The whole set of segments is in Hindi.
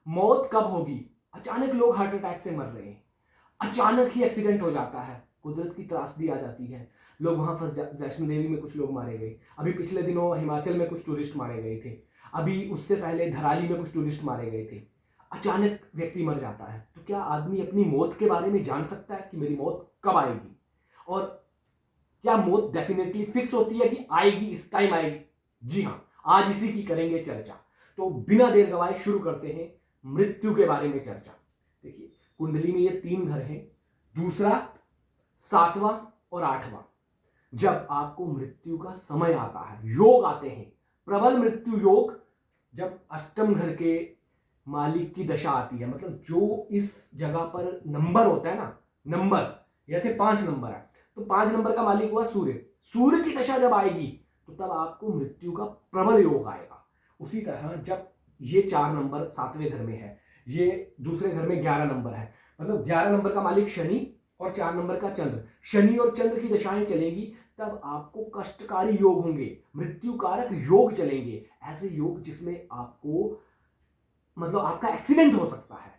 मौत कब होगी? अचानक लोग हार्ट अटैक से मर रहे हैं, अचानक ही एक्सीडेंट हो जाता है, कुदरत की त्रासदी आ जाती है, लोग वहां फंस वैष्णो देवी में कुछ लोग मारे गए, अभी पिछले दिनों हिमाचल में कुछ टूरिस्ट मारे गए थे, अभी उससे पहले धराली में कुछ टूरिस्ट मारे गए थे। अचानक व्यक्ति मर जाता है, तो क्या आदमी अपनी मौत के बारे में जान सकता है कि मेरी मौत कब आएगी? और क्या मौत डेफिनेटली फिक्स होती है कि आएगी, इस टाइम आएगी? जी हाँ, आज इसी की करेंगे चर्चा। तो बिना देर गवाए शुरू करते हैं मृत्यु के बारे में चर्चा। देखिए, कुंडली में ये 3 घर हैं, दूसरा, 7वां और 8वां। जब आपको मृत्यु का समय आता है, योग आते हैं, प्रबल मृत्यु योग, जब अष्टम घर के मालिक की दशा आती है, मतलब जो इस जगह पर नंबर होता है ना, नंबर, जैसे 5 नंबर है, तो 5 नंबर का मालिक हुआ सूर्य, सूर्य की दशा जब आएगी तो तब आपको मृत्यु का प्रबल योग आएगा। उसी तरह जब ये 4 नंबर 7वें घर में है, ये दूसरे घर में 11 नंबर है, मतलब 11 नंबर का मालिक शनि और 4 नंबर का चंद्र, शनि और चंद्र की दशाएं चलेंगी, तब आपको कष्टकारी योग होंगे, मृत्यु कारक योग चलेंगे, ऐसे योग जिसमें आपको, मतलब आपका एक्सीडेंट हो सकता है,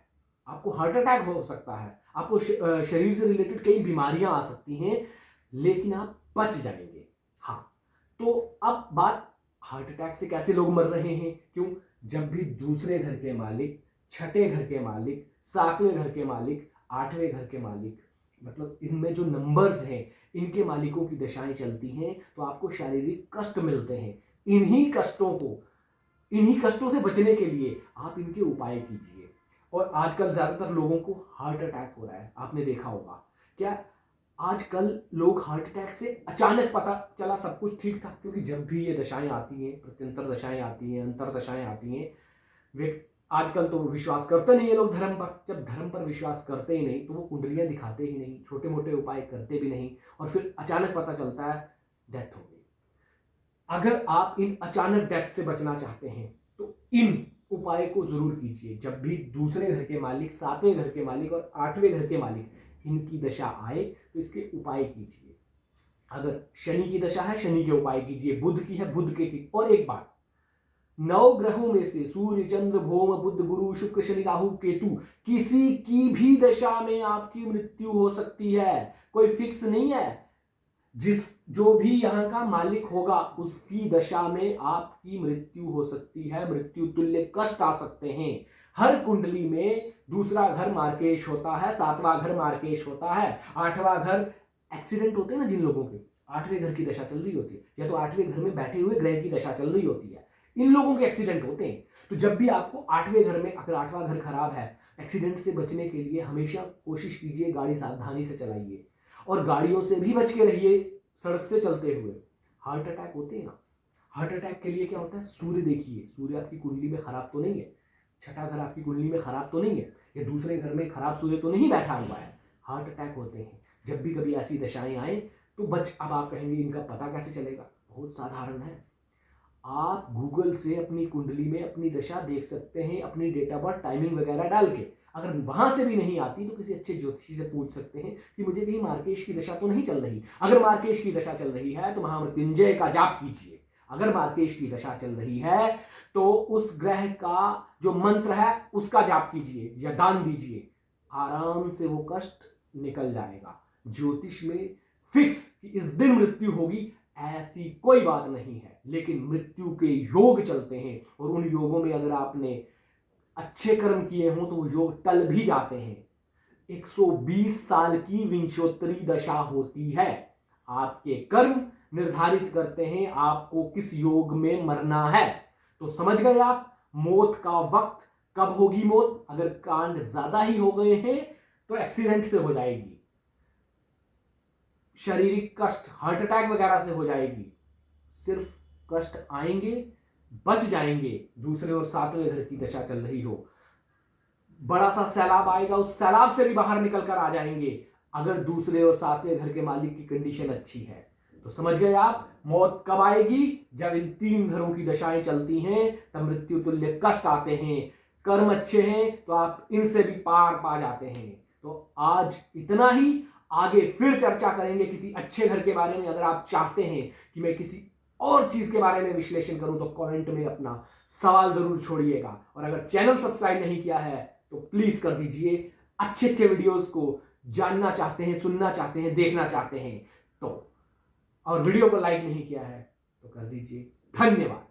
आपको हार्ट अटैक हो सकता है, आपको शरीर से रिलेटेड कई बीमारियां आ सकती हैं, लेकिन आप बच जाएंगे। हाँ, तो अब बात, हार्ट अटैक से कैसे लोग मर रहे हैं, क्यों? जब भी दूसरे घर के मालिक, छठे घर के मालिक, 7वें घर के मालिक, 8वें घर के मालिक, मतलब इनमें जो नंबर्स हैं, इनके मालिकों की दशाएं चलती हैं, तो आपको शारीरिक कष्ट मिलते हैं। इन्हीं कष्टों से बचने के लिए आप इनके उपाय कीजिए। और आजकल ज्यादातर लोगों को हार्ट अटैक हो रहा है, आपने देखा होगा। क्या आजकल लोग हार्ट अटैक से अचानक पता चला सब कुछ ठीक था? क्योंकि जब भी ये दशाएं आती हैं, प्रत्यंतर दशाएं आती हैं, अंतर दशाएं आती हैं, वे आजकल तो विश्वास करते नहीं है लोग धर्म पर। जब धर्म पर विश्वास करते ही नहीं तो वो कुंडलियां दिखाते ही नहीं, छोटे मोटे उपाय करते भी नहीं, और फिर अचानक पता चलता है डेथ हो गई। अगर आप इन अचानक डेथ से बचना चाहते हैं तो इन उपाय को जरूर कीजिए। जब भी दूसरे घर के मालिक, 7वें घर के मालिक और 8वें घर के मालिक, इनकी दशा आए तो इसके उपाय कीजिए। अगर शनि की दशा है, शनि के उपाय कीजिए, बुध की है, बुध के की। और एक बात, 9 ग्रहों में से सूर्य, चंद्र, भौम, बुध, गुरु, शुक्र, शनि, राहु, केतु, किसी की भी दशा में आपकी मृत्यु हो सकती है, कोई फिक्स नहीं है। जो भी यहां का मालिक होगा उसकी दशा में आपकी मृत्यु हो सकती है, मृत्यु तुल्य कष्ट आ सकते हैं। हर कुंडली में दूसरा घर मार्केश होता है, 7वां घर मार्केश होता है, 8वां घर, एक्सीडेंट होते हैं ना जिन लोगों के, 8वें घर की दशा चल रही होती है, या तो 8वें घर में बैठे हुए ग्रह की दशा चल रही होती है, इन लोगों के एक्सीडेंट होते हैं। तो जब भी आपको 8वें घर में, अगर 8वां घर खराब है, एक्सीडेंट से बचने के लिए हमेशा कोशिश कीजिए गाड़ी सावधानी से चलाइए, और गाड़ियों से भी बच के रहिए, सड़क से चलते हुए। हार्ट अटैक होते हैं ना, हार्ट अटैक के लिए क्या होता है? सूर्य देखिए, सूर्य आपकी कुंडली में खराब तो नहीं है, छठा घर आपकी कुंडली में खराब तो नहीं है, या दूसरे घर में खराब सूर्य तो नहीं बैठा हुआ है, हार्ट अटैक होते हैं। जब भी कभी ऐसी दशाएं आए तो बच। अब आप कहेंगे इनका पता कैसे चलेगा? बहुत साधारण है, आप गूगल से अपनी कुंडली में अपनी दशा देख सकते हैं, अपनी डेट ऑफ बर्थ, टाइमिंग वगैरह डाल के। अगर वहां से भी नहीं आती तो किसी अच्छे ज्योतिषी से पूछ सकते हैं कि मुझे कहीं मार्केश की दशा तो नहीं चल रही। अगर मार्केश की दशा चल रही है तो महामृत्युंजय का जाप कीजिए। अगर मार्केश की दशा चल रही है तो उस ग्रह का जो मंत्र है उसका जाप कीजिए या दान दीजिए, आराम से वो कष्ट निकल जाएगा। ज्योतिष में फिक्स कि इस दिन मृत्यु होगी ऐसी कोई बात नहीं है, लेकिन मृत्यु के योग चलते हैं, और उन योगों में अगर आपने अच्छे कर्म किए हों तो वो योग टल भी जाते हैं। 120 साल की विंशोत्तरी दशा होती है। आपके कर्म निर्धारित करते हैं आपको किस योग में मरना है। तो समझ गए आप मौत का वक्त कब होगी मौत? अगर कांड ज्यादा ही हो गए हैं तो एक्सीडेंट से हो जाएगी, शारीरिक कष्ट, हार्ट अटैक वगैरह से हो जाएगी, सिर्फ कष्ट आएंगे, बच जाएंगे। दूसरे और 7वें घर की दशा चल रही हो, बड़ा सा सैलाब आएगा, उस सैलाब से भी बाहर निकल कर आ जाएंगे, अगर दूसरे और 7वें घर के मालिक की कंडीशन अच्छी है। तो समझ गए आप मौत कब आएगी? जब इन 3 घरों की दशाएं चलती हैं तब मृत्यु तुल्य कष्ट आते हैं। कर्म अच्छे हैं तो आप इनसे भी पार पा जाते हैं। तो आज इतना ही, आगे फिर चर्चा करेंगे किसी अच्छे घर के बारे में। अगर आप चाहते हैं कि मैं किसी और चीज़ के बारे में विश्लेषण करूं तो कमेंट में अपना सवाल ज़रूर छोड़िएगा। और अगर चैनल सब्सक्राइब नहीं किया है तो प्लीज़ कर दीजिए। अच्छे अच्छे वीडियोज़ को जानना चाहते हैं, सुनना चाहते हैं, देखना चाहते हैं तो, और वीडियो को लाइक नहीं किया है तो कर दीजिए। धन्यवाद।